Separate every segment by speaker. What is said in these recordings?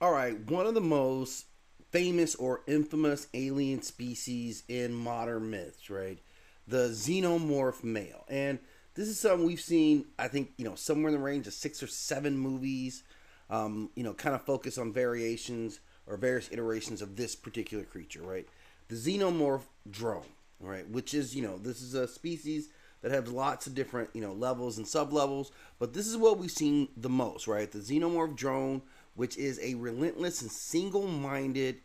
Speaker 1: All right, one of the most famous or infamous alien species in modern myths, right? The xenomorph male. And this is something we've seen, I think, somewhere in the range of 6 or 7 movies, kind of focus on variations or various iterations of this particular creature, right? The xenomorph drone, right? Which is, this is a species that has lots of different, levels and sub-levels, but this is what we've seen the most, right? The xenomorph drone, which is a relentless and single-minded,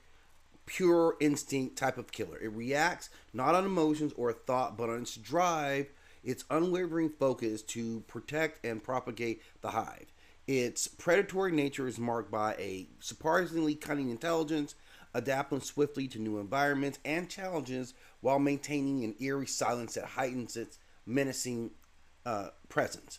Speaker 1: pure instinct type of killer. It reacts not on emotions or thought, but on its drive, its unwavering focus to protect and propagate the hive. Its predatory nature is marked by a surprisingly cunning intelligence, adapting swiftly to new environments and challenges while maintaining an eerie silence that heightens its menacing presence.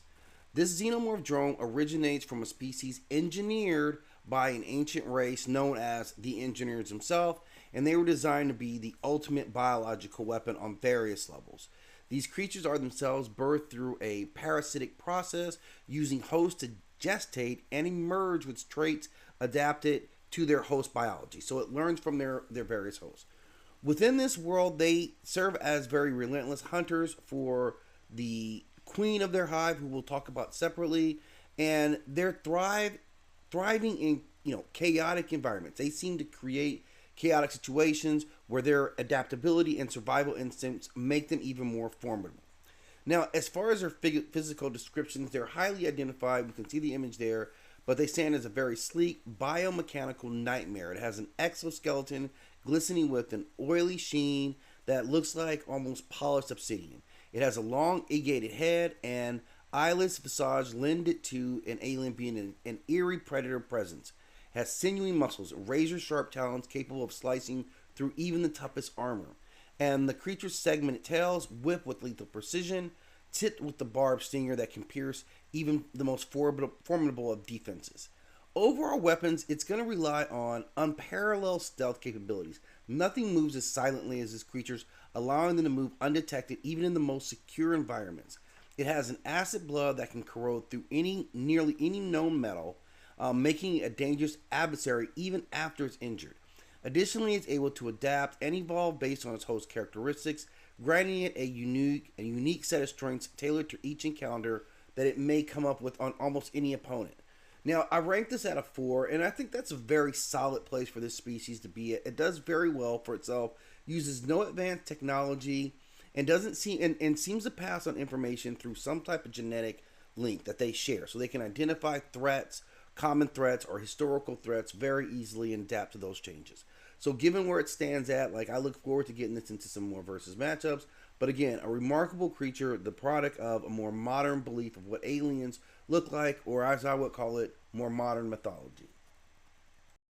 Speaker 1: This xenomorph drone originates from a species engineered by an ancient race known as the engineers themselves, and they were designed to be the ultimate biological weapon on various levels. These creatures are themselves birthed through a parasitic process using hosts to gestate and emerge with traits adapted to their host biology. So it learns from their various hosts. Within this world, they serve as very relentless hunters for the queen of their hive, who we'll talk about separately, and they're thriving in chaotic environments. They seem to create chaotic situations where their adaptability and survival instincts make them even more formidable. Now, as far as their physical descriptions, they're highly identified. We can see the image there, but they stand as a very sleek biomechanical nightmare. It has an exoskeleton glistening with an oily sheen that looks like almost polished obsidian. It has a long, elongated head and eyeless visage lend it to an alien being an eerie predator presence. It has sinewy muscles, razor sharp talons capable of slicing through even the toughest armor. And the creature's segmented tails whip with lethal precision, tipped with the barbed stinger that can pierce even the most formidable of defenses. Overall weapons, it's going to rely on unparalleled stealth capabilities. Nothing moves as silently as this creature's, allowing them to move undetected even in the most secure environments. It has an acid blood that can corrode through nearly any known metal, making it a dangerous adversary even after it's injured. Additionally, it's able to adapt and evolve based on its host characteristics, granting it a unique set of strengths tailored to each encounter that it may come up with on almost any opponent. Now, I rank this at a 4, and I think that's a very solid place for this species to be at. It does very well for itself, uses no advanced technology, and doesn't seem and seems to pass on information through some type of genetic link that they share, so they can identify threats, common threats, or historical threats very easily and adapt to those changes. So, given where it stands at, I look forward to getting this into some more versus matchups. But again, a remarkable creature, the product of a more modern belief of what aliens look like, or as I would call it, more modern mythology.